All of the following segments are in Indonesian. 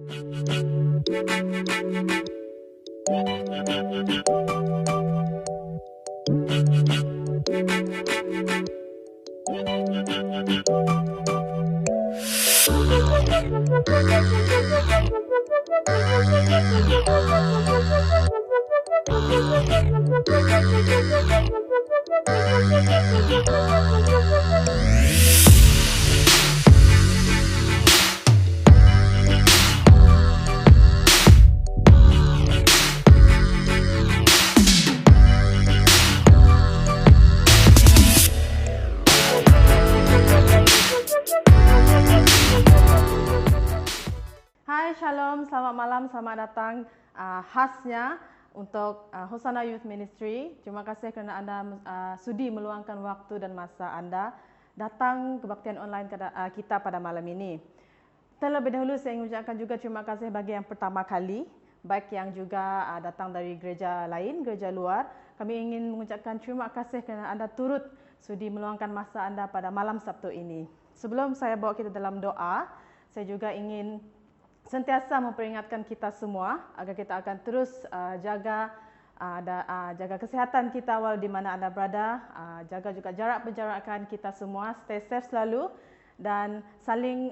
Hai, Shalom, selamat malam, selamat datang khasnya untuk Hosanna Youth Ministry. Terima kasih kerana anda sudi meluangkan waktu dan masa anda datang kebaktian online kita pada malam ini. Terlebih dahulu saya ingin ucapkan juga terima kasih bagi yang pertama kali, baik yang juga datang dari gereja lain, gereja luar. Kami ingin mengucapkan terima kasih kerana anda turut sudi meluangkan masa anda pada malam Sabtu ini. Sebelum saya bawa kita dalam doa, saya juga ingin sentiasa memperingatkan kita semua agar kita akan terus jaga kesihatan kita walau di mana anda berada, jaga juga jarak penjarakan kita semua, stay safe selalu dan saling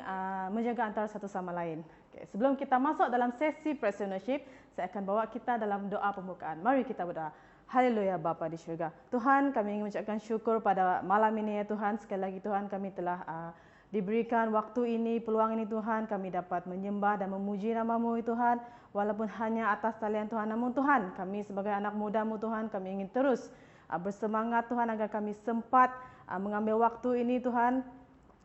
menjaga antara satu sama lain. Okay. Sebelum kita masuk dalam sesi praise and worship, saya akan bawa kita dalam doa pembukaan. Mari kita berdoa. Haleluya Bapa di syurga. Tuhan, kami ingin mengucapkan syukur pada malam ini ya Tuhan. Sekali lagi Tuhan, kami telah diberikan waktu ini, peluang ini Tuhan, kami dapat menyembah dan memuji nama-Mu Tuhan, walaupun hanya atas talian Tuhan. Namun Tuhan, kami sebagai anak muda-Mu Tuhan, kami ingin terus bersemangat Tuhan agar kami sempat mengambil waktu ini Tuhan,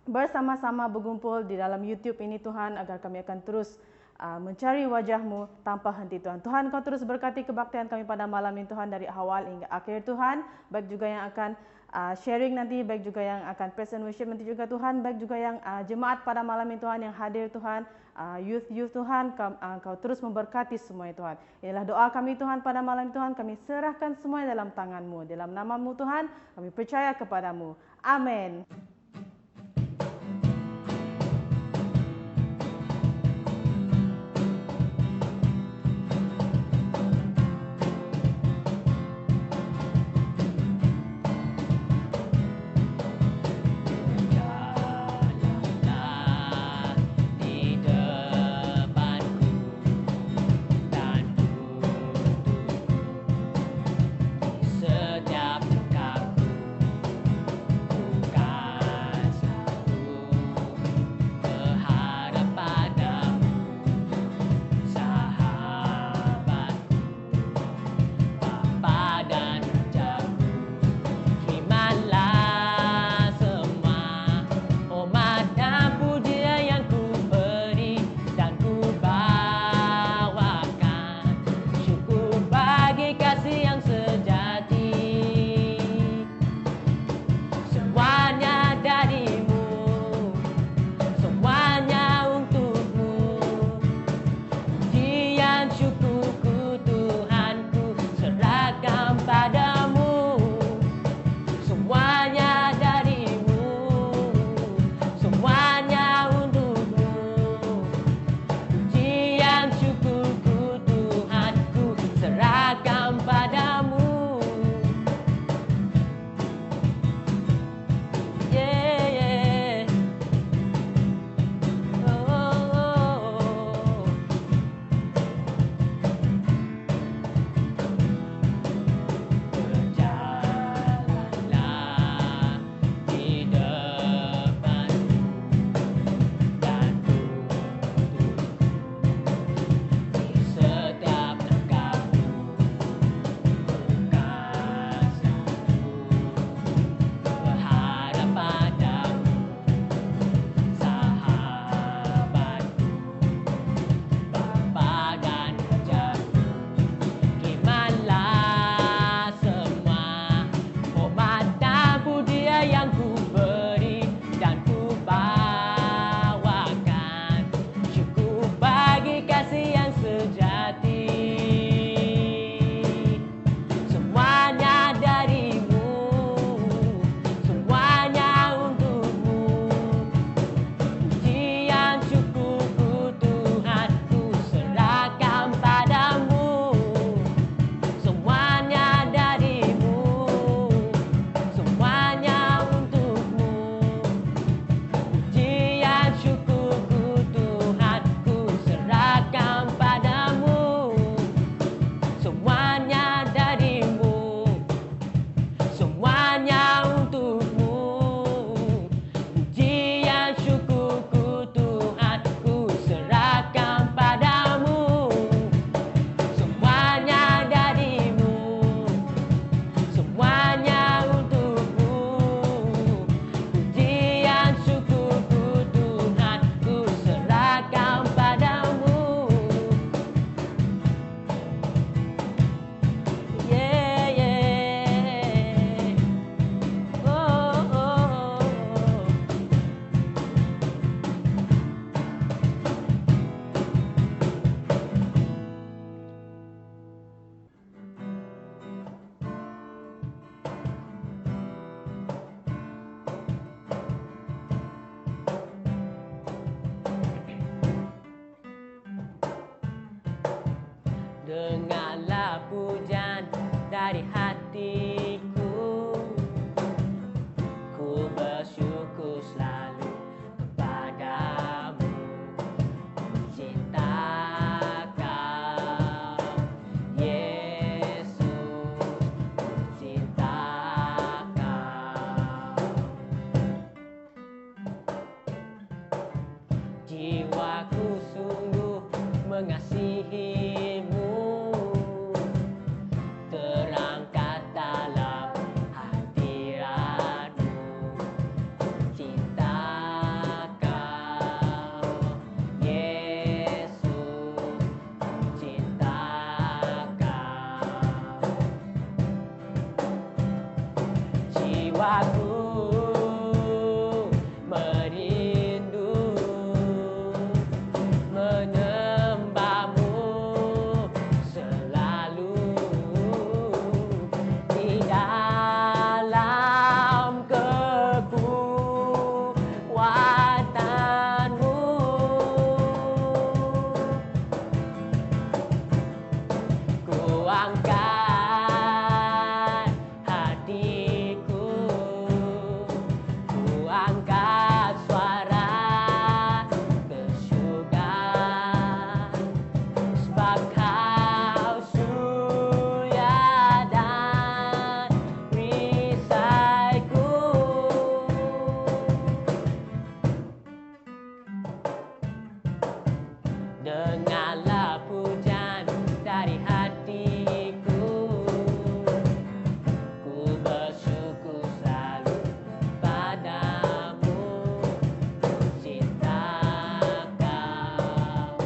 bersama-sama berkumpul di dalam YouTube ini Tuhan, agar kami akan terus mencari wajah-Mu tanpa henti Tuhan. Tuhan, Kau terus berkati kebaktian kami pada malam ini Tuhan, dari awal hingga akhir Tuhan, baik juga yang akan sharing nanti, baik juga yang akan praise and worship nanti juga Tuhan, baik juga yang jemaat pada malam ini Tuhan yang hadir Tuhan, youth Tuhan, Kau terus memberkati semuanya Tuhan. Inilah doa kami Tuhan pada malam ini Tuhan, kami serahkan semuanya dalam tangan-Mu, dalam nama-Mu Tuhan, kami percaya kepada-Mu. Amin. Setiap langkahku, bukan Dengarlah pujian dari hatiku, ku bersyukur selalu kepadamu. Cinta Kau, Yesus, cinta Kau. Jiwaku sungguh mengasihimu, terangkat dalam hadiratmu. Cinta Kau, Yesus, cinta Kau. Jiwaku merindu menyembahmu selalu di dalam kekuatanmu. Ku angkat hatiku, ku angkat suara ke surga, sebab Kau surya dan perisaiku. Dengarlah pujian dari hatiku, ku bersyukur selalu padamu. Cinta Kau,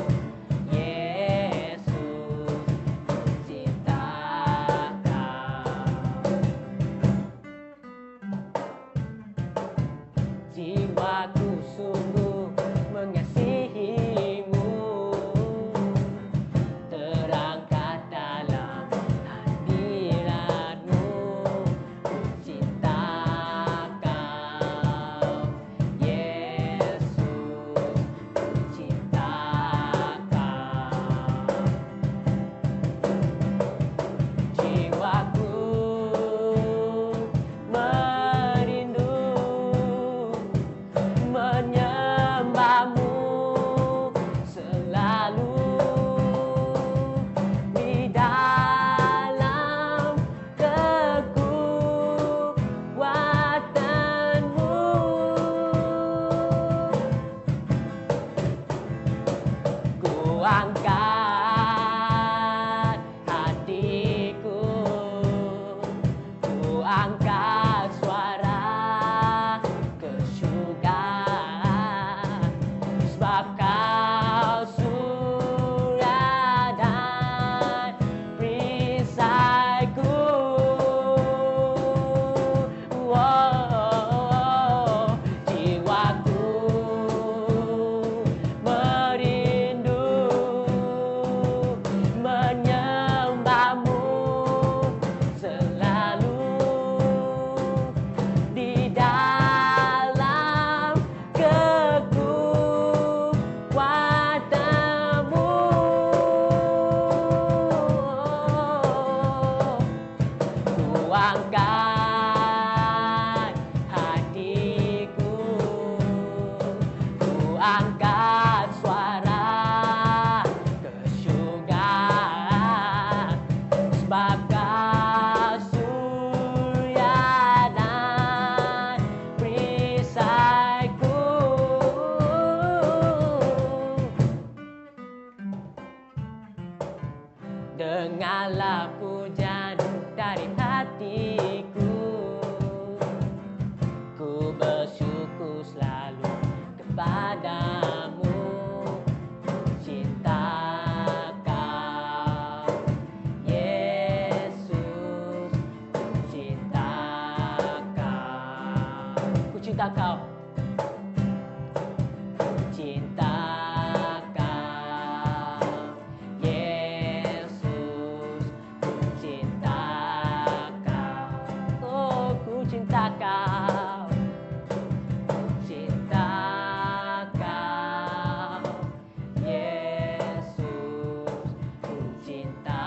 Yesus, cinta Kau. Jiwaku sungguh mengasihimu, terangkat dalam hadiratmu. Cinta Kau, Yesus, cinta Kau. Jiwaku merindu menyembahmu selalu di dalam kekuatanmu. Ku angkat hatiku, ku angkat suara ke surga, sebab Kau surya dan perisaiku. Jiwaku merindu menyembahmu selalu di dalam kekuatanmu. Ku angkat hatiku, ku angkat suara ke surga, sebab Kau surya dan perisaiku. Dengarlah pujian dari hatiku, ku bersyukur selalu kepadamu. Cinta Kau, Yesus, cinta Kau. Ku cinta Kau. Cinta Kau, Yesus, ku cinta Kau. Oh, ku cinta Kau. Cinta Kau, Yesus, ku cinta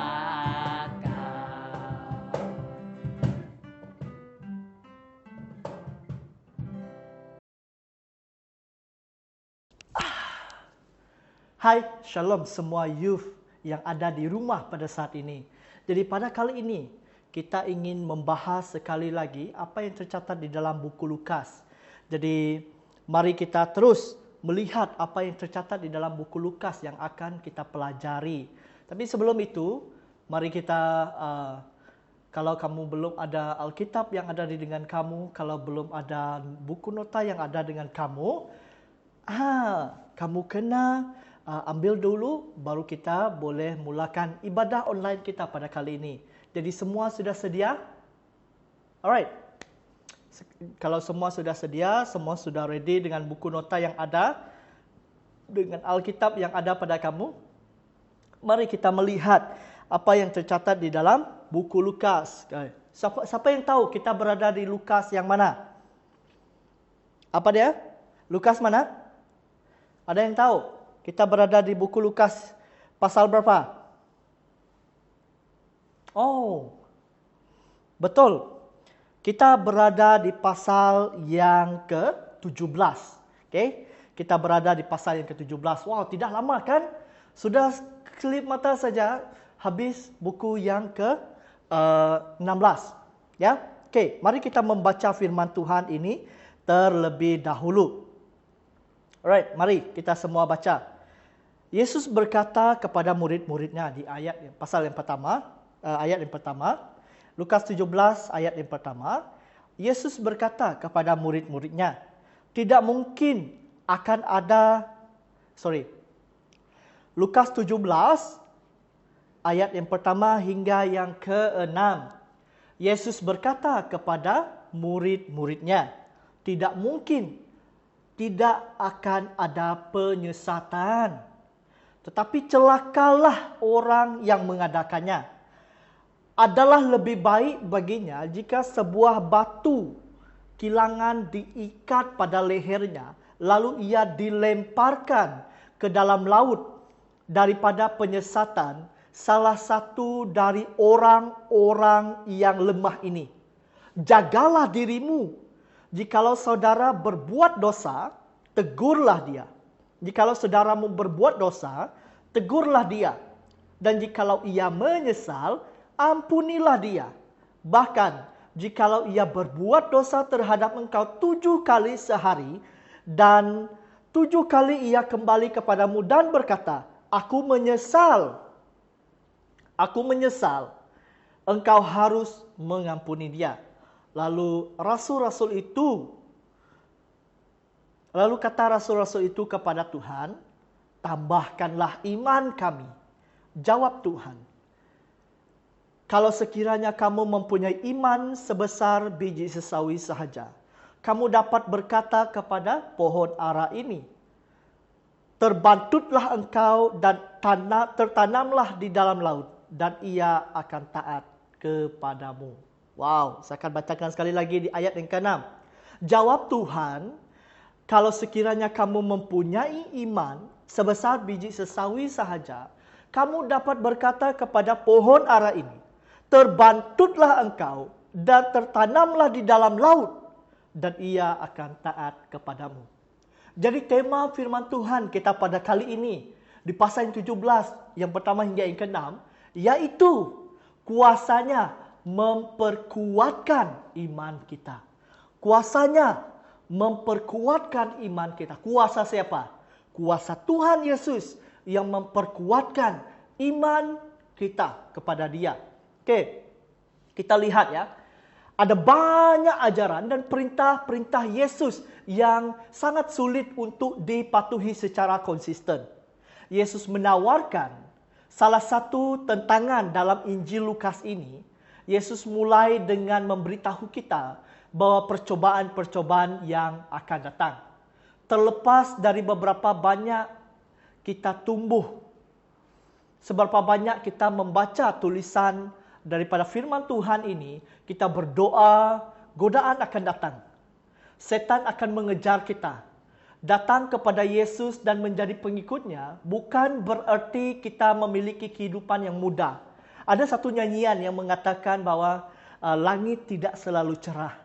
Hai, Shalom semua youth yang ada di rumah pada saat ini. Jadi pada kali ini, kita ingin membahas sekali lagi apa yang tercatat di dalam buku Lukas. Jadi, mari kita terus melihat apa yang tercatat di dalam buku Lukas yang akan kita pelajari. Tapi sebelum itu, mari kita, kalau kamu belum ada Alkitab yang ada dengan kamu, kalau belum ada buku nota yang ada dengan kamu, kamu kena ambil dulu, baru kita boleh mulakan ibadah online kita pada kali ini. Jadi semua sudah sedia? Alright. Kalau semua sudah sedia, semua sudah ready dengan buku nota yang ada, dengan Alkitab yang ada pada kamu, mari kita melihat apa yang tercatat di dalam buku Lukas. Siapa yang tahu kita berada di Lukas yang mana? Apa dia? Lukas mana? Ada yang tahu? Kita berada di buku Lukas pasal berapa? Oh, betul. Kita berada di pasal yang ke-17. Okay? Kita berada di pasal yang ke-17. Wow, tidak lama kan? Sudah kelip mata saja habis buku yang ke-16. Ya? Okay, mari kita membaca firman Tuhan ini terlebih dahulu. Alright, mari kita semua baca. Yesus berkata kepada murid-muridnya di pasal yang pertama, ayat yang pertama, Lukas 17 ayat yang pertama, Yesus berkata kepada murid-muridnya, tidak mungkin akan ada, Lukas 17 ayat yang pertama hingga yang ke-6. Yesus berkata kepada murid-muridnya, tidak mungkin, tidak akan ada penyesatan. Tetapi celakalah orang yang mengadakannya. Adalah lebih baik baginya jika sebuah batu kilangan diikat pada lehernya, lalu ia dilemparkan ke dalam laut daripada penyesatan salah satu dari orang-orang yang lemah ini. Jagalah dirimu. Jikalau saudara berbuat dosa, tegurlah dia. Jikalau saudaramu berbuat dosa, tegurlah dia. Dan jikalau ia menyesal, ampunilah dia. Bahkan, jikalau ia berbuat dosa terhadap engkau 7 kali sehari, dan 7 kali ia kembali kepadamu dan berkata, aku menyesal, engkau harus mengampuni dia. Lalu kata rasul-rasul itu kepada Tuhan, tambahkanlah iman kami. Jawab Tuhan, kalau sekiranya kamu mempunyai iman sebesar biji sesawi sahaja, kamu dapat berkata kepada pohon ara ini, terbantutlah engkau dan tertanamlah di dalam laut, dan ia akan taat kepadamu. Wow, saya akan bacakan sekali lagi di ayat yang ke-6. Jawab Tuhan, kalau sekiranya kamu mempunyai iman sebesar biji sesawi sahaja, kamu dapat berkata kepada pohon ara ini, terbantutlah engkau dan tertanamlah di dalam laut, dan ia akan taat kepadamu. Jadi tema firman Tuhan kita pada kali ini, di pasal yang 17, yang pertama hingga yang ke-6, yaitu kuasanya memperkuatkan iman kita. Kuasanya memperkuatkan iman kita. Kuasa siapa? Kuasa Tuhan Yesus yang memperkuatkan iman kita kepada Dia. Oke, kita lihat ya. Ada banyak ajaran dan perintah-perintah Yesus yang sangat sulit untuk dipatuhi secara konsisten. Yesus menawarkan salah satu tentangan dalam Injil Lukas ini. Yesus mulai dengan memberitahu kita bahwa percobaan-percobaan yang akan datang. Terlepas dari beberapa banyak kita tumbuh, seberapa banyak kita membaca tulisan daripada firman Tuhan ini, kita berdoa, godaan akan datang. Setan akan mengejar kita. Datang kepada Yesus dan menjadi pengikutnya bukan bererti kita memiliki kehidupan yang mudah. Ada satu nyanyian yang mengatakan bahwa langit tidak selalu cerah.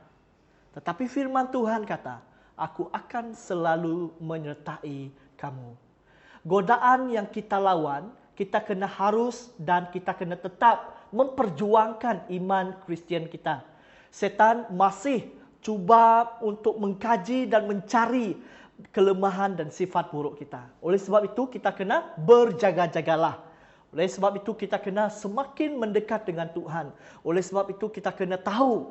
Tetapi firman Tuhan kata, aku akan selalu menyertai kamu. Godaan yang kita lawan, kita kena harus dan kita kena tetap memperjuangkan iman Kristian kita. Setan masih cuba untuk mengkaji dan mencari kelemahan dan sifat buruk kita. Oleh sebab itu kita kena berjaga-jagalah. Oleh sebab itu kita kena semakin mendekat dengan Tuhan. Oleh sebab itu kita kena tahu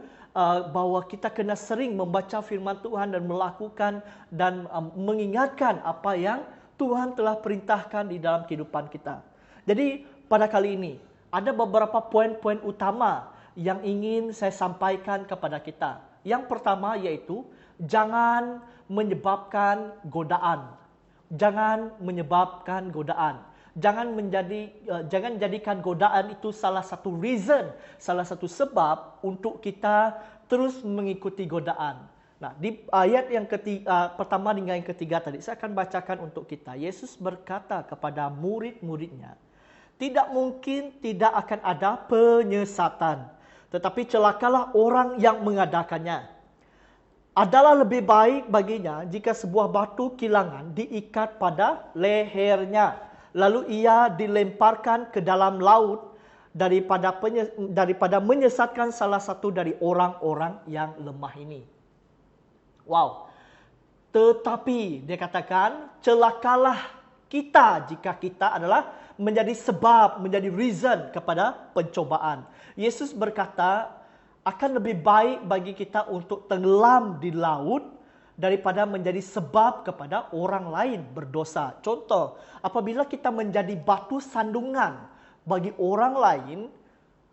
bahawa kita kena sering membaca firman Tuhan dan melakukan dan mengingatkan apa yang Tuhan telah perintahkan di dalam kehidupan kita. Jadi pada kali ini ada beberapa poin-poin utama yang ingin saya sampaikan kepada kita. Yang pertama yaitu jangan menyebabkan godaan. Jangan menyebabkan godaan. Jangan jadikan godaan itu salah satu reason, salah satu sebab untuk kita terus mengikuti godaan. Nah, di ayat yang pertama hingga yang ketiga tadi, saya akan bacakan untuk kita. Yesus berkata kepada murid-muridnya, tidak mungkin tidak akan ada penyesatan, tetapi celakalah orang yang mengadakannya. Adalah lebih baik baginya jika sebuah batu kilangan diikat pada lehernya, lalu ia dilemparkan ke dalam laut daripada menyesatkan salah satu dari orang-orang yang lemah ini. Wow. Tetapi dia katakan, celakalah kita jika kita adalah menjadi sebab, menjadi reason kepada pencobaan. Yesus berkata, akan lebih baik bagi kita untuk tenggelam di laut daripada menjadi sebab kepada orang lain berdosa. Contoh, apabila kita menjadi batu sandungan bagi orang lain,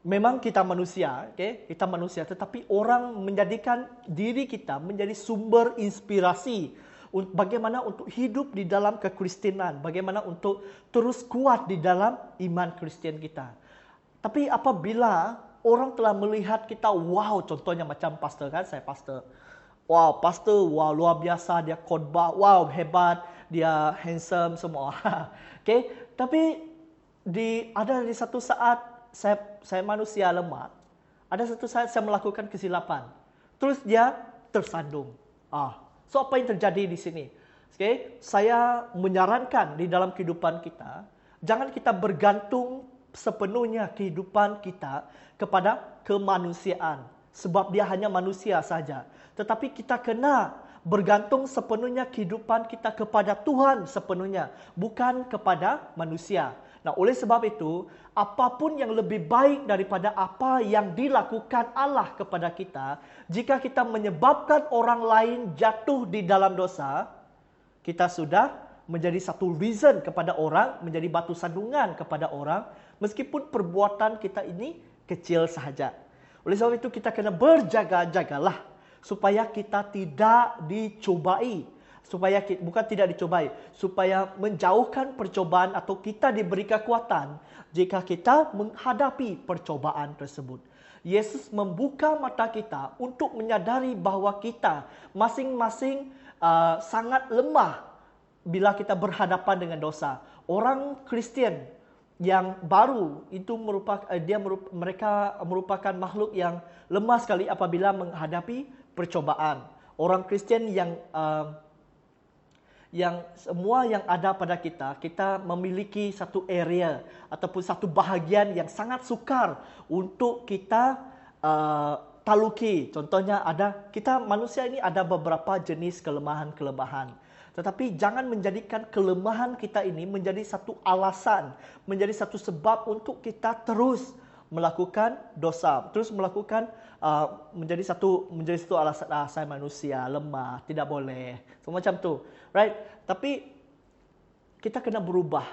memang kita manusia, kita manusia, tetapi orang menjadikan diri kita menjadi sumber inspirasi bagaimana untuk hidup di dalam kekristenan, bagaimana untuk terus kuat di dalam iman Kristen kita. Tapi apabila orang telah melihat kita, wow, contohnya macam pastor kan, saya pastor. Wow, pastor, wow, luar biasa, dia khotbah, wow, hebat, dia handsome semua. Tapi ada di satu saat saya manusia lemah. Ada satu saat saya melakukan kesilapan. Terus dia tersandung. So apa yang terjadi di sini? Saya menyarankan di dalam kehidupan kita, jangan kita bergantung sepenuhnya kehidupan kita kepada kemanusiaan. Sebab dia hanya manusia saja. Tetapi kita kena bergantung sepenuhnya kehidupan kita kepada Tuhan sepenuhnya. Bukan kepada manusia. Nah, oleh sebab itu, apapun yang lebih baik daripada apa yang dilakukan Allah kepada kita, jika kita menyebabkan orang lain jatuh di dalam dosa, kita sudah menjadi satu reason kepada orang, menjadi batu sandungan kepada orang, meskipun perbuatan kita ini kecil sahaja. Oleh sebab itu kita kena berjaga-jagalah supaya kita tidak dicobai. Supaya menjauhkan percobaan atau kita diberi kekuatan jika kita menghadapi percobaan tersebut. Yesus membuka mata kita untuk menyadari bahawa kita masing-masing sangat lemah bila kita berhadapan dengan dosa. Orang Kristian yang baru itu mereka merupakan makhluk yang lemah sekali apabila menghadapi percobaan. Orang Kristian yang semua yang ada pada kita memiliki satu area ataupun satu bahagian yang sangat sukar untuk kita taluki. Contohnya kita manusia ini ada beberapa jenis kelemahan-kelemahan. Tetapi jangan menjadikan kelemahan kita ini menjadi satu alasan, menjadi satu sebab untuk kita terus melakukan dosa, terus melakukan menjadi satu alasan, saya manusia lemah, tidak boleh, semacam tu, right? Tapi kita kena berubah,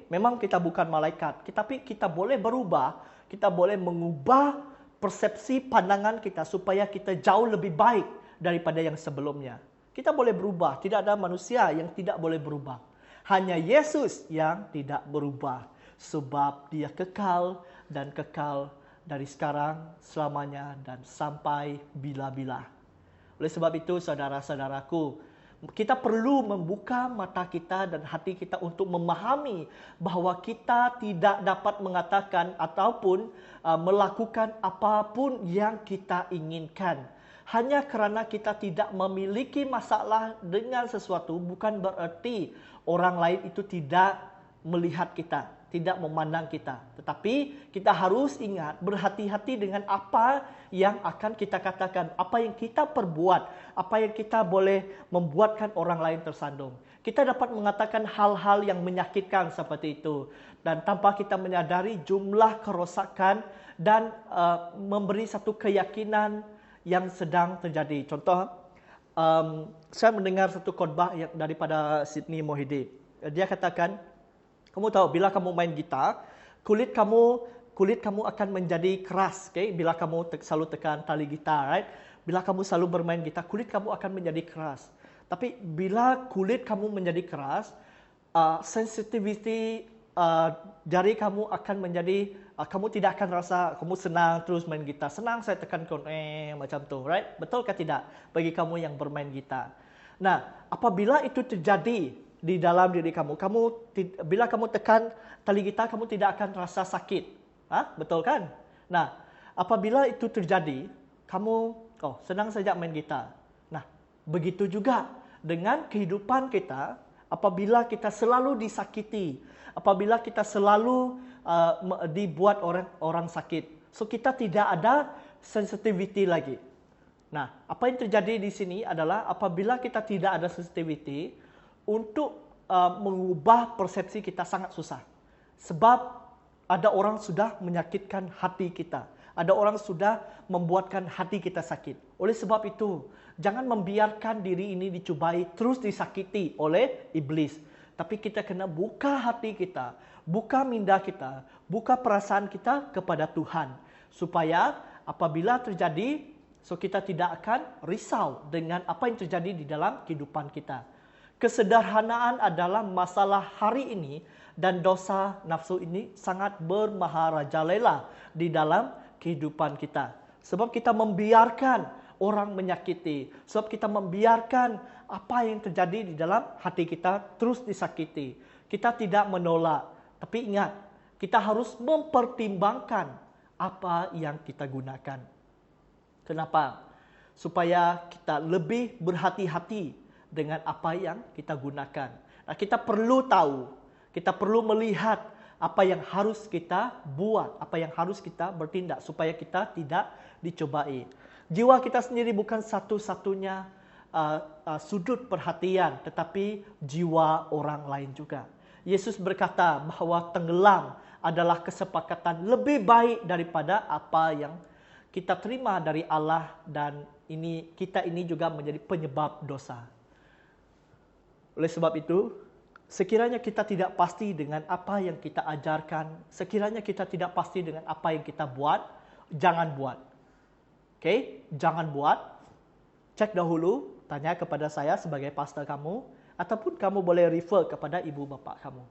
Memang kita bukan malaikat, tapi kita boleh berubah, kita boleh mengubah persepsi pandangan kita supaya kita jauh lebih baik daripada yang sebelumnya. Kita boleh berubah, tidak ada manusia yang tidak boleh berubah. Hanya Yesus yang tidak berubah, sebab dia kekal dan kekal dari sekarang, selamanya dan sampai bila-bila. Oleh sebab itu, saudara-saudaraku, kita perlu membuka mata kita dan hati kita untuk memahami bahawa kita tidak dapat mengatakan ataupun melakukan apapun yang kita inginkan. Hanya kerana kita tidak memiliki masalah dengan sesuatu bukan bererti orang lain itu tidak melihat kita, tidak memandang kita. Tetapi kita harus ingat, berhati-hati dengan apa yang akan kita katakan, apa yang kita perbuat, apa yang kita boleh membuatkan orang lain tersandung. Kita dapat mengatakan hal-hal yang menyakitkan seperti itu. Dan tanpa kita menyadari jumlah kerosakan dan memberi satu keyakinan yang sedang terjadi. Contoh, saya mendengar satu khotbah daripada Sidney Mohede. Dia katakan, kamu tahu bila kamu main gitar, kulit kamu akan menjadi keras, okay? Bila kamu selalu tekan tali gitar, right? Bila kamu selalu bermain gitar, kulit kamu akan menjadi keras. Tapi bila kulit kamu menjadi keras, sensitivity jari kamu akan menjadi, kamu tidak akan rasa kamu senang terus main gitar. Senang saya tekan macam tu, right? Betul ke tidak bagi kamu yang bermain gitar? Nah, apabila itu terjadi di dalam diri kamu, bila kamu tekan tali gitar, kamu tidak akan rasa sakit. Betul kan? Nah, apabila itu terjadi, kamu senang saja main gitar. Nah, begitu juga dengan kehidupan kita, apabila kita selalu disakiti, apabila kita selalu dibuat orang sakit. So, kita tidak ada sensitivity lagi. Nah, apa yang terjadi di sini adalah apabila kita tidak ada sensitivity, untuk mengubah persepsi kita sangat susah. Sebab ada orang sudah menyakitkan hati kita. Ada orang sudah membuatkan hati kita sakit. Oleh sebab itu, jangan membiarkan diri ini dicubai, terus disakiti oleh iblis. Tapi kita kena buka hati kita, buka minda kita, buka perasaan kita kepada Tuhan. Supaya apabila terjadi, kita tidak akan risau dengan apa yang terjadi di dalam kehidupan kita. Kesederhanaan adalah masalah hari ini dan dosa nafsu ini sangat bermaharajalela di dalam kehidupan kita. Sebab kita membiarkan orang menyakiti. Sebab kita membiarkan apa yang terjadi di dalam hati kita terus disakiti. Kita tidak menolak. Tapi ingat, kita harus mempertimbangkan apa yang kita gunakan. Kenapa? Supaya kita lebih berhati-hati dengan apa yang kita gunakan. Nah, kita perlu tahu, kita perlu melihat apa yang harus kita buat, apa yang harus kita bertindak supaya kita tidak dicobai. Jiwa kita sendiri bukan satu-satunya sudut perhatian, tetapi jiwa orang lain juga. Yesus berkata bahawa tenggelam adalah kesepakatan lebih baik daripada apa yang kita terima dari Allah, dan kita ini juga menjadi penyebab dosa. Oleh sebab itu, sekiranya kita tidak pasti dengan apa yang kita ajarkan, sekiranya kita tidak pasti dengan apa yang kita buat, jangan buat. Okay? Jangan buat. Cek dahulu, tanya kepada saya sebagai pastor kamu, ataupun kamu boleh refer kepada ibu bapa kamu.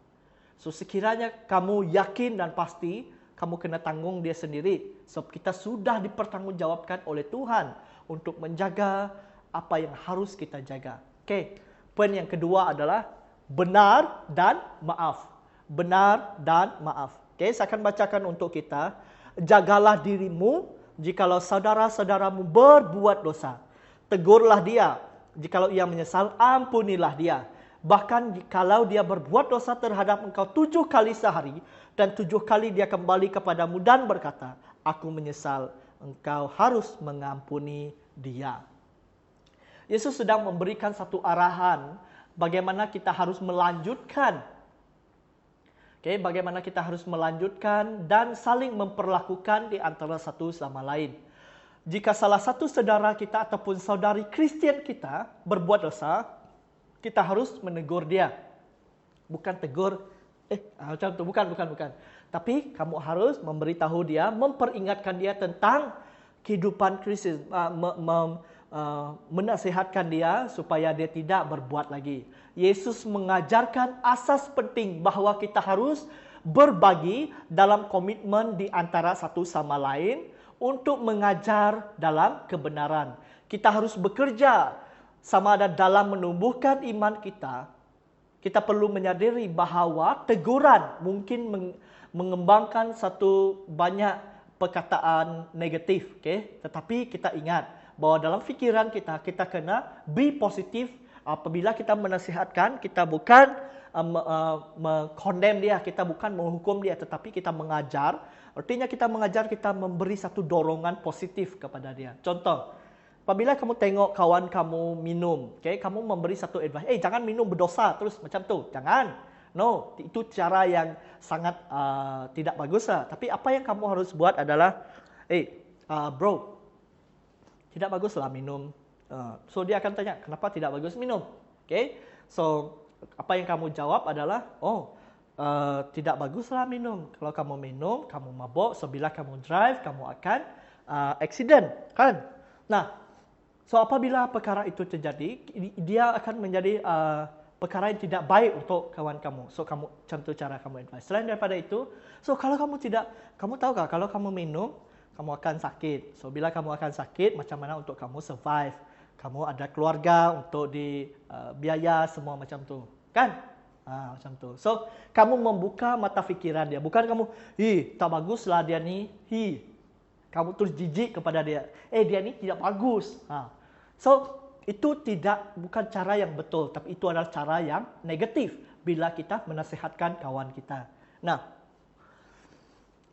So, sekiranya kamu yakin dan pasti, kamu kena tanggung dia sendiri. Sebab kita sudah dipertanggungjawabkan oleh Tuhan untuk menjaga apa yang harus kita jaga. Okay? Poin yang kedua adalah benar dan maaf. Benar dan maaf. Okay, saya akan bacakan untuk kita. Jagalah dirimu jikalau saudara-saudaramu berbuat dosa. Tegurlah dia. Jikalau ia menyesal, ampunilah dia. Bahkan jikalau dia berbuat dosa terhadap engkau 7 kali sehari, dan 7 kali dia kembali kepadamu dan berkata, aku menyesal, engkau harus mengampuni dia. Yesus sedang memberikan satu arahan bagaimana kita harus melanjutkan. Okay, bagaimana kita harus melanjutkan dan saling memperlakukan di antara satu sama lain. Jika salah satu saudara kita ataupun saudari Kristian kita berbuat dosa, kita harus menegur dia. Bukan tegur, macam tu, bukan. Tapi kamu harus memberitahu dia, memperingatkan dia tentang kehidupan Kristus, menasihatkan dia supaya dia tidak berbuat lagi. Yesus mengajarkan asas penting bahawa kita harus berbagi dalam komitmen di antara satu sama lain untuk mengajar dalam kebenaran. Kita harus bekerja sama ada dalam menumbuhkan iman kita. Kita perlu menyadari bahawa teguran mungkin mengembangkan satu banyak perkataan negatif, okay? Tetapi kita ingat bahawa dalam fikiran kita kena be positif. Apabila kita menasihatkan, kita bukan mengkondem dia, kita bukan menghukum dia, tetapi kita mengajar. Artinya kita mengajar, kita memberi satu dorongan positif kepada dia. Contoh, apabila kamu tengok kawan kamu minum, okay, kamu memberi satu advice, jangan minum berdosa terus macam tu, jangan. No, itu cara yang sangat tidak bagus lah. Tapi apa yang kamu harus buat adalah, bro, tidak baguslah minum. So dia akan tanya, kenapa tidak bagus minum? Okay, so apa yang kamu jawab adalah, tidak baguslah minum. Kalau kamu minum, kamu mabuk. So bila kamu drive, kamu akan accident, kan? Nah, so apabila perkara itu terjadi, dia akan menjadi perkara yang tidak baik untuk kawan kamu. So kamu contoh cara kamu advice. Selain daripada itu, so kalau kamu tahukah kalau kamu minum, kamu akan sakit. So bila kamu akan sakit, macam mana untuk kamu survive? Kamu ada keluarga untuk biaya semua macam tu, kan? Macam tu. So kamu membuka mata fikiran dia, bukan kamu, tak baguslah dia ni, kamu terus jijik kepada dia. Dia ni tidak bagus. So itu bukan cara yang betul, tapi itu adalah cara yang negatif bila kita menasihatkan kawan kita. Nah,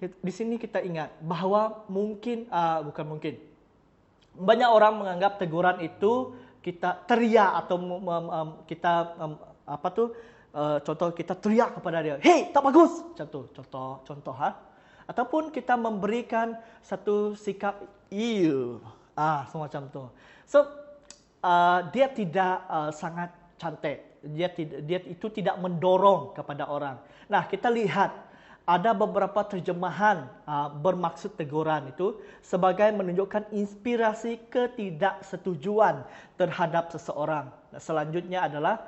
di sini kita ingat bahawa banyak orang menganggap teguran itu kita teriak atau contoh kita teriak kepada dia, tak bagus, macam tu, contoh ataupun kita memberikan satu sikap semacam tu. So dia tidak sangat cantik, dia itu tidak mendorong kepada orang. Nah, kita lihat ada beberapa terjemahan bermaksud teguran itu sebagai menunjukkan inspirasi ketidaksetujuan terhadap seseorang. Selanjutnya adalah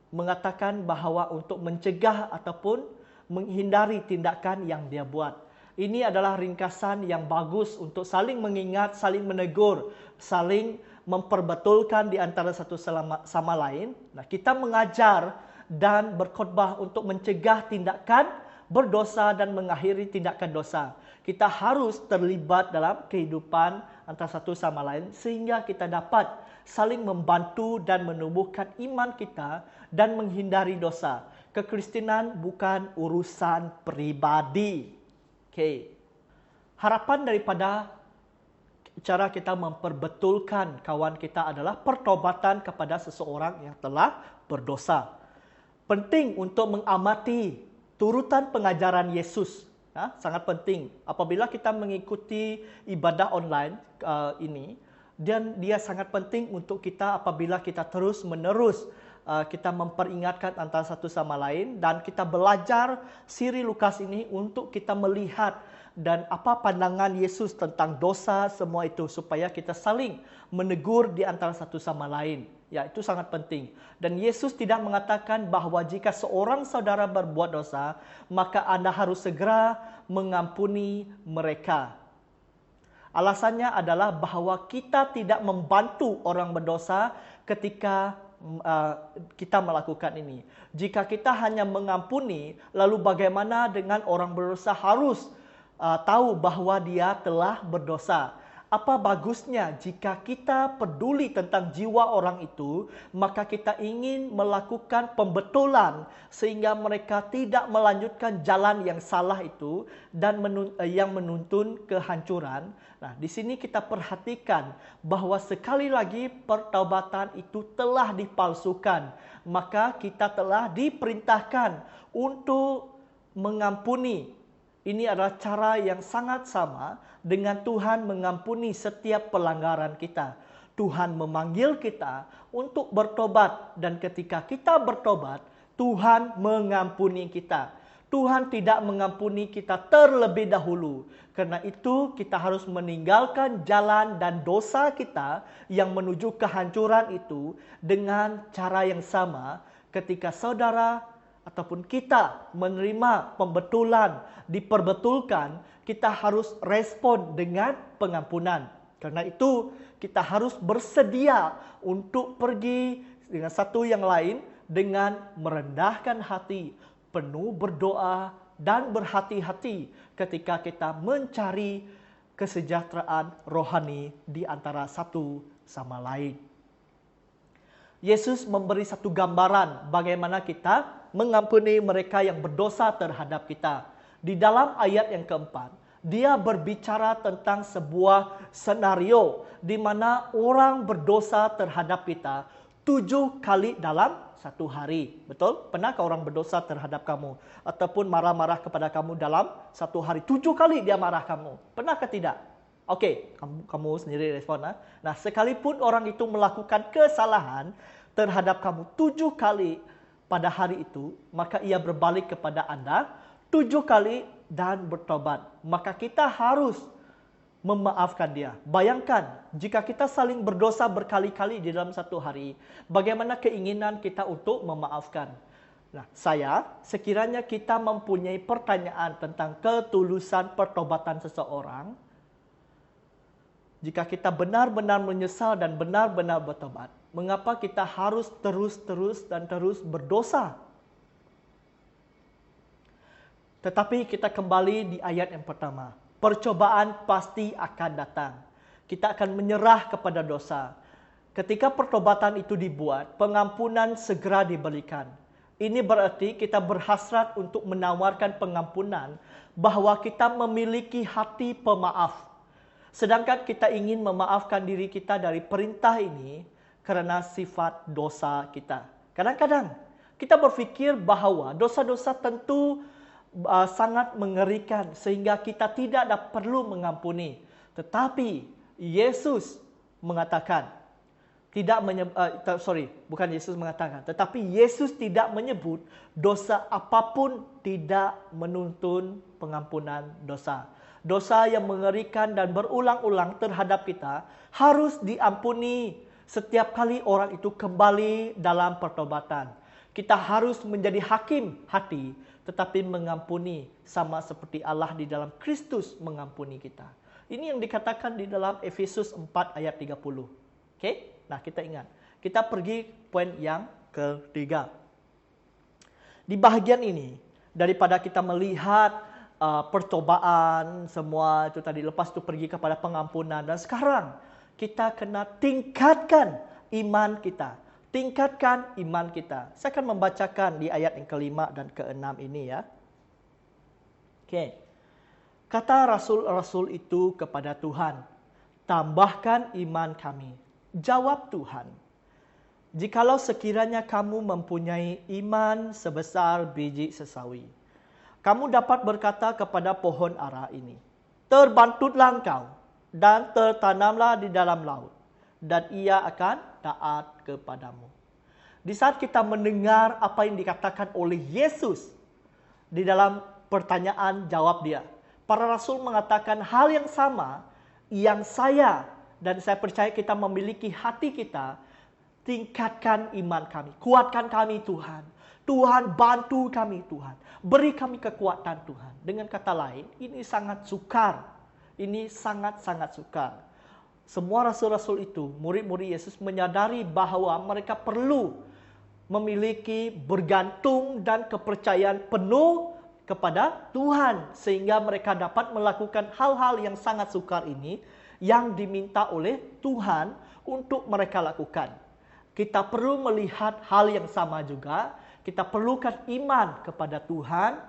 mengatakan bahawa untuk mencegah ataupun menghindari tindakan yang dia buat. Ini adalah ringkasan yang bagus untuk saling mengingat, saling menegur, saling memperbetulkan di antara satu sama lain. Nah, kita mengajar dan berkhotbah untuk mencegah tindakan berdosa dan mengakhiri tindakan dosa. Kita harus terlibat dalam kehidupan antara satu sama lain sehingga kita dapat saling membantu dan menumbuhkan iman kita dan menghindari dosa. Kekristenan bukan urusan pribadi. Harapan daripada cara kita memperbetulkan kawan kita adalah pertobatan kepada seseorang yang telah berdosa. Penting untuk mengamati turutan pengajaran Yesus. Sangat penting. Apabila kita mengikuti ibadah online ini, dan dia sangat penting untuk kita apabila kita terus menerus kita memperingatkan antara satu sama lain dan kita belajar siri Lukas ini untuk kita melihat dan apa pandangan Yesus tentang dosa semua itu supaya kita saling menegur di antara satu sama lain. Ya, itu sangat penting. Dan Yesus tidak mengatakan bahawa jika seorang saudara berbuat dosa, maka Anda harus segera mengampuni mereka. Alasannya adalah bahawa kita tidak membantu orang berdosa ketika kita melakukan ini. Jika kita hanya mengampuni, lalu bagaimana dengan orang berdosa harus tahu bahawa dia telah berdosa? Apa bagusnya jika kita peduli tentang jiwa orang itu, maka kita ingin melakukan pembetulan sehingga mereka tidak melanjutkan jalan yang salah itu dan yang menuntun kehancuran. Nah, di sini kita perhatikan bahwa sekali lagi pertaubatan itu telah dipalsukan. Maka kita telah diperintahkan untuk mengampuni. Ini adalah cara yang sangat sama dengan Tuhan mengampuni setiap pelanggaran kita. Tuhan memanggil kita untuk bertobat dan ketika kita bertobat, Tuhan mengampuni kita. Tuhan tidak mengampuni kita terlebih dahulu. Karena itu kita harus meninggalkan jalan dan dosa kita yang menuju kehancuran itu dengan cara yang sama ketika saudara ataupun kita menerima pembetulan, diperbetulkan, kita harus respon dengan pengampunan. Karena itu kita harus bersedia untuk pergi dengan satu yang lain dengan merendahkan hati, penuh berdoa dan berhati-hati ketika kita mencari kesejahteraan rohani di antara satu sama lain. Yesus memberi satu gambaran bagaimana kita mengampuni mereka yang berdosa terhadap kita. Di dalam ayat yang keempat, dia berbicara tentang sebuah senario di mana orang berdosa terhadap kita 7 kali dalam satu hari. Betul? Pernahkah orang berdosa terhadap kamu? Ataupun marah-marah kepada kamu dalam satu hari? 7 kali dia marah kamu. Pernahkah tidak? Okey, kamu sendiri respon. Nah, sekalipun orang itu melakukan kesalahan terhadap kamu 7 kali pada hari itu, maka ia berbalik kepada Anda 7 kali dan bertobat. Maka kita harus memaafkan dia. Bayangkan, jika kita saling berdosa berkali-kali di dalam satu hari, bagaimana keinginan kita untuk memaafkan? Nah, sekiranya kita mempunyai pertanyaan tentang ketulusan pertobatan seseorang, jika kita benar-benar menyesal dan benar-benar bertobat, mengapa kita harus terus berdosa? Tetapi kita kembali di ayat yang pertama. Percobaan pasti akan datang. Kita akan menyerah kepada dosa. Ketika pertobatan itu dibuat, pengampunan segera diberikan. Ini berarti kita berhasrat untuk menawarkan pengampunan bahwa kita memiliki hati pemaaf. Sedangkan kita ingin memaafkan diri kita dari perintah ini karena sifat dosa kita. Kadang-kadang kita berfikir bahwa dosa-dosa tentu sangat mengerikan sehingga kita tidak perlu mengampuni. Tetapi Yesus mengatakan, tetapi Yesus tidak menyebut dosa apapun tidak menuntun pengampunan dosa. Dosa yang mengerikan dan berulang-ulang terhadap kita harus diampuni setiap kali orang itu kembali dalam pertobatan. Kita harus menjadi hakim hati, tetapi mengampuni sama seperti Allah di dalam Kristus mengampuni kita. Ini yang dikatakan di dalam Efesus 4 ayat 30. Okey? Nah, kita ingat. Kita pergi poin yang ketiga. Di bahagian ini, daripada kita melihat percobaan semua itu tadi, lepas itu pergi kepada pengampunan, dan sekarang kita kena tingkatkan iman kita. Tingkatkan iman kita. Saya akan membacakan di ayat yang ke-5 dan ke-6 ini ya. Okey. Kata rasul-rasul itu kepada Tuhan, tambahkan iman kami. Jawab Tuhan, jikalau sekiranya kamu mempunyai iman sebesar biji sesawi, kamu dapat berkata kepada pohon ara ini, terbantutlah engkau dan tertanamlah di dalam laut, dan ia akan taat kepadamu. Di saat kita mendengar apa yang dikatakan oleh Yesus di dalam pertanyaan jawab dia, para rasul mengatakan hal yang sama yang saya percaya kita memiliki hati kita. Tingkatkan iman kami, kuatkan kami Tuhan. Tuhan, bantu kami Tuhan. Beri kami kekuatan Tuhan. Dengan kata lain, ini sangat sukar. Ini sangat-sangat sukar. Semua rasul-rasul itu, murid-murid Yesus menyadari bahawa mereka perlu memiliki bergantung dan kepercayaan penuh kepada Tuhan. Sehingga mereka dapat melakukan hal-hal yang sangat sukar ini yang diminta oleh Tuhan untuk mereka lakukan. Kita perlu melihat hal yang sama juga. Kita perlukan iman kepada Tuhan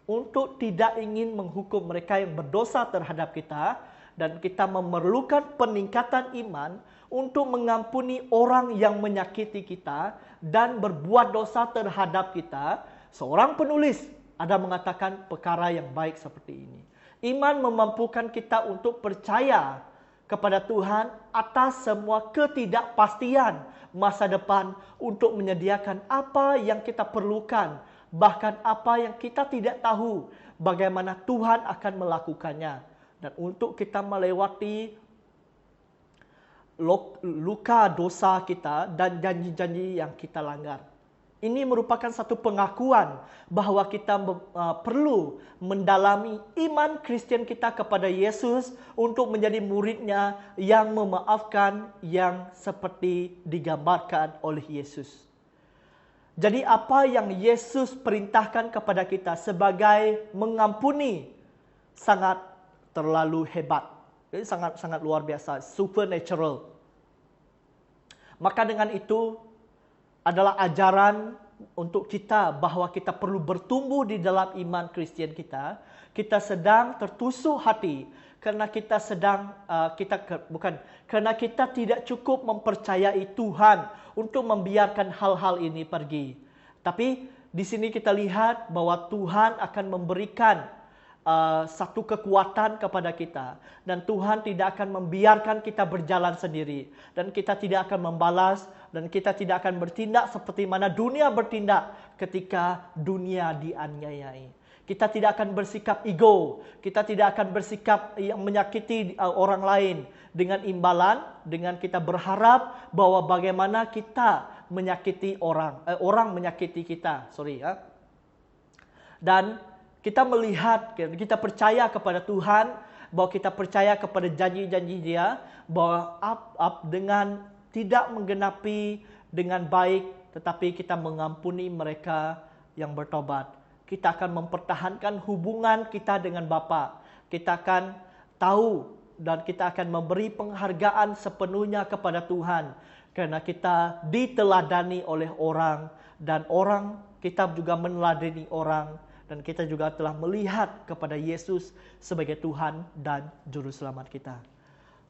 untuk tidak ingin menghukum mereka yang berdosa terhadap kita. Dan kita memerlukan peningkatan iman untuk mengampuni orang yang menyakiti kita dan berbuat dosa terhadap kita. Seorang penulis ada mengatakan perkara yang baik seperti ini. Iman memampukan kita untuk percaya kepada Tuhan atas semua ketidakpastian masa depan untuk menyediakan apa yang kita perlukan, bahkan apa yang kita tidak tahu bagaimana Tuhan akan melakukannya. Dan untuk kita melewati luka dosa kita dan janji-janji yang kita langgar. Ini merupakan satu pengakuan bahawa kita perlu mendalami iman Kristian kita kepada Yesus untuk menjadi muridnya yang memaafkan yang seperti digambarkan oleh Yesus. Jadi apa yang Yesus perintahkan kepada kita sebagai mengampuni sangat terlalu hebat. Jadi sangat luar biasa, supernatural. Maka dengan itu adalah ajaran untuk kita bahwa kita perlu bertumbuh di dalam iman Kristen kita. Kita sedang tertusuk hati karena kita karena kita tidak cukup mempercayai Tuhan untuk membiarkan hal-hal ini pergi. Tapi di sini kita lihat bahwa Tuhan akan memberikan satu kekuatan kepada kita, dan Tuhan tidak akan membiarkan kita berjalan sendiri, dan kita tidak akan membalas, dan kita tidak akan bertindak seperti mana dunia bertindak ketika dunia dianiayai. Kita tidak akan bersikap ego, kita tidak akan bersikap yang menyakiti orang lain dengan imbalan, dengan kita berharap bahwa bagaimana kita menyakiti orang menyakiti kita, Dan kita melihat, kita percaya kepada Tuhan, bahwa kita percaya kepada janji-janji Dia, bahwa dengan tidak menggenapi dengan baik, tetapi kita mengampuni mereka yang bertobat. Kita akan mempertahankan hubungan kita dengan Bapa. Kita akan tahu dan kita akan memberi penghargaan sepenuhnya kepada Tuhan, karena kita diteladani oleh orang, dan kita juga meneladani orang. Dan kita juga telah melihat kepada Yesus sebagai Tuhan dan Juru Selamat kita.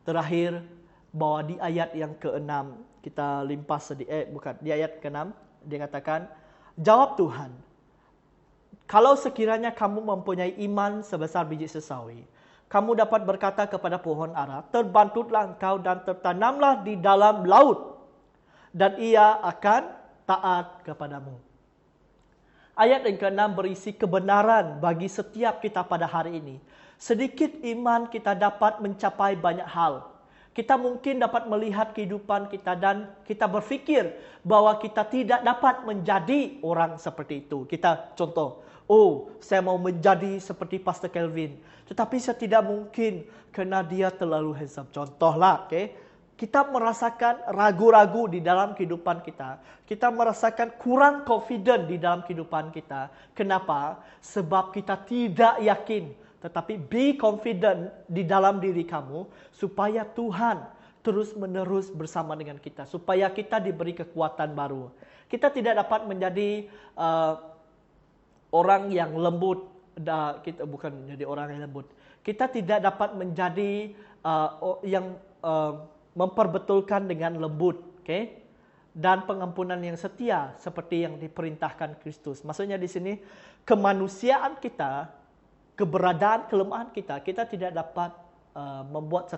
Terakhir, bahwa di ayat yang ke-6, kita limpas di ayat ke-6, dia katakan, jawab Tuhan, kalau sekiranya kamu mempunyai iman sebesar biji sesawi, kamu dapat berkata kepada pohon ara, terbantutlah engkau dan tertanamlah di dalam laut, dan ia akan taat kepadamu. Ayat yang ke-6 berisi kebenaran bagi setiap kita pada hari ini. Sedikit iman kita dapat mencapai banyak hal. Kita mungkin dapat melihat kehidupan kita dan kita berfikir bahwa kita tidak dapat menjadi orang seperti itu. Kita contoh, saya mau menjadi seperti Pastor Kelvin. Tetapi saya tidak mungkin karena dia terlalu handsome. Contohlah, kita merasakan ragu-ragu di dalam kehidupan kita. Kita merasakan kurang confident di dalam kehidupan kita. Kenapa? Sebab kita tidak yakin. Tetapi be confident di dalam diri kamu, supaya Tuhan terus-menerus bersama dengan kita. Supaya kita diberi kekuatan baru. Kita tidak dapat menjadi orang yang lembut. Kita bukan menjadi orang yang lembut. Kita tidak dapat menjadi memperbetulkan dengan lembut, dan pengampunan yang setia seperti yang diperintahkan Kristus. Maksudnya di sini kemanusiaan kita, keberadaan kelemahan kita tidak dapat membuat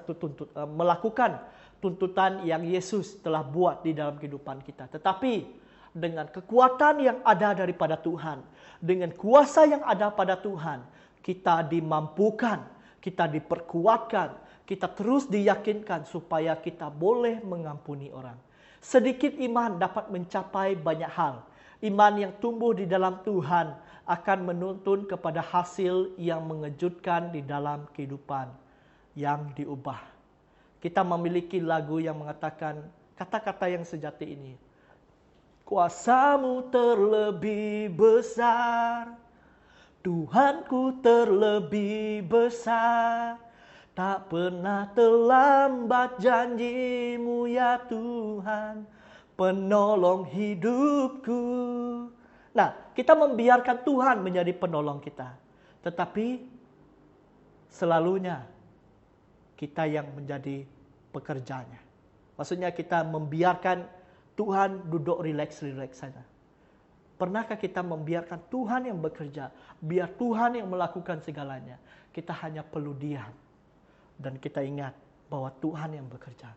melakukan tuntutan yang Yesus telah buat di dalam kehidupan kita. Tetapi dengan kekuatan yang ada daripada Tuhan, dengan kuasa yang ada pada Tuhan, kita dimampukan, kita diperkuatkan, kita terus diyakinkan supaya kita boleh mengampuni orang. Sedikit iman dapat mencapai banyak hal. Iman yang tumbuh di dalam Tuhan akan menuntun kepada hasil yang mengejutkan di dalam kehidupan yang diubah. Kita memiliki lagu yang mengatakan kata-kata yang sejati ini. Kuasamu terlebih besar, Tuhanku terlebih besar, tak pernah terlambat janjimu ya Tuhan, penolong hidupku. Nah, kita membiarkan Tuhan menjadi penolong kita. Tetapi selalunya kita yang menjadi pekerjanya. Maksudnya kita membiarkan Tuhan duduk rileks-rileks saja. Pernahkah kita membiarkan Tuhan yang bekerja? Biar Tuhan yang melakukan segalanya. Kita hanya perlu diam. Dan kita ingat bahwa Tuhan yang bekerja.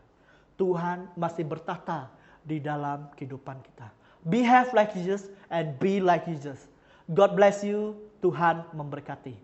Tuhan masih bertata di dalam kehidupan kita. Behave like Jesus and be like Jesus. God bless you. Tuhan memberkati.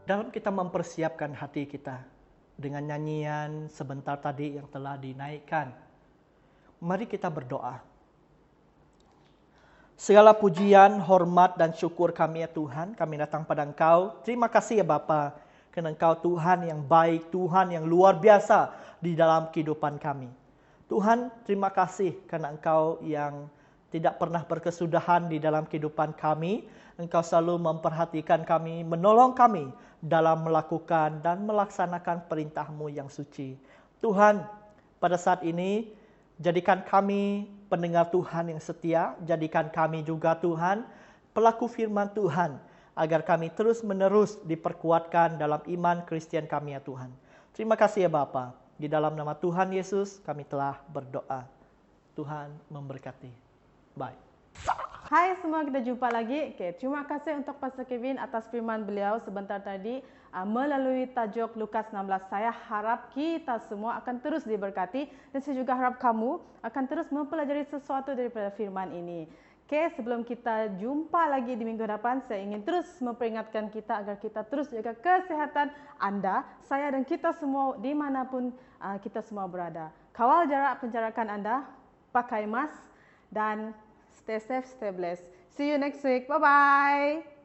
dalam kita mempersiapkan hati kita dengan nyanyian sebentar tadi yang telah dinaikkan, mari kita berdoa. Segala pujian, hormat, dan syukur kami ya Tuhan, kami datang pada Engkau. Terima kasih ya Bapa, karena Engkau Tuhan yang baik, Tuhan yang luar biasa di dalam kehidupan kami. Tuhan, terima kasih karena Engkau yang tidak pernah berkesudahan di dalam kehidupan kami. Engkau selalu memperhatikan kami, menolong kami dalam melakukan dan melaksanakan perintah-Mu yang suci. Tuhan, pada saat ini, jadikan kami pendengar Tuhan yang setia, jadikan kami juga Tuhan, pelaku firman Tuhan, agar kami terus-menerus diperkuatkan dalam iman Kristen kami ya Tuhan. Terima kasih ya Bapa. Di dalam nama Tuhan Yesus kami telah berdoa. Tuhan memberkati. Bye. Hai semua, kita jumpa lagi. Terima kasih untuk Pastor Kevin atas firman beliau sebentar tadi melalui tajuk Lukas 16. Saya harap kita semua akan terus diberkati dan saya juga harap kamu akan terus mempelajari sesuatu daripada firman ini. Sebelum kita jumpa lagi di minggu depan, saya ingin terus memperingatkan kita agar kita terus jaga kesehatan Anda, saya dan kita semua dimanapun kita semua berada. Kawal jarak penjarakan Anda, pakai mask dan stay safe, stay blessed. See you next week. Bye-bye.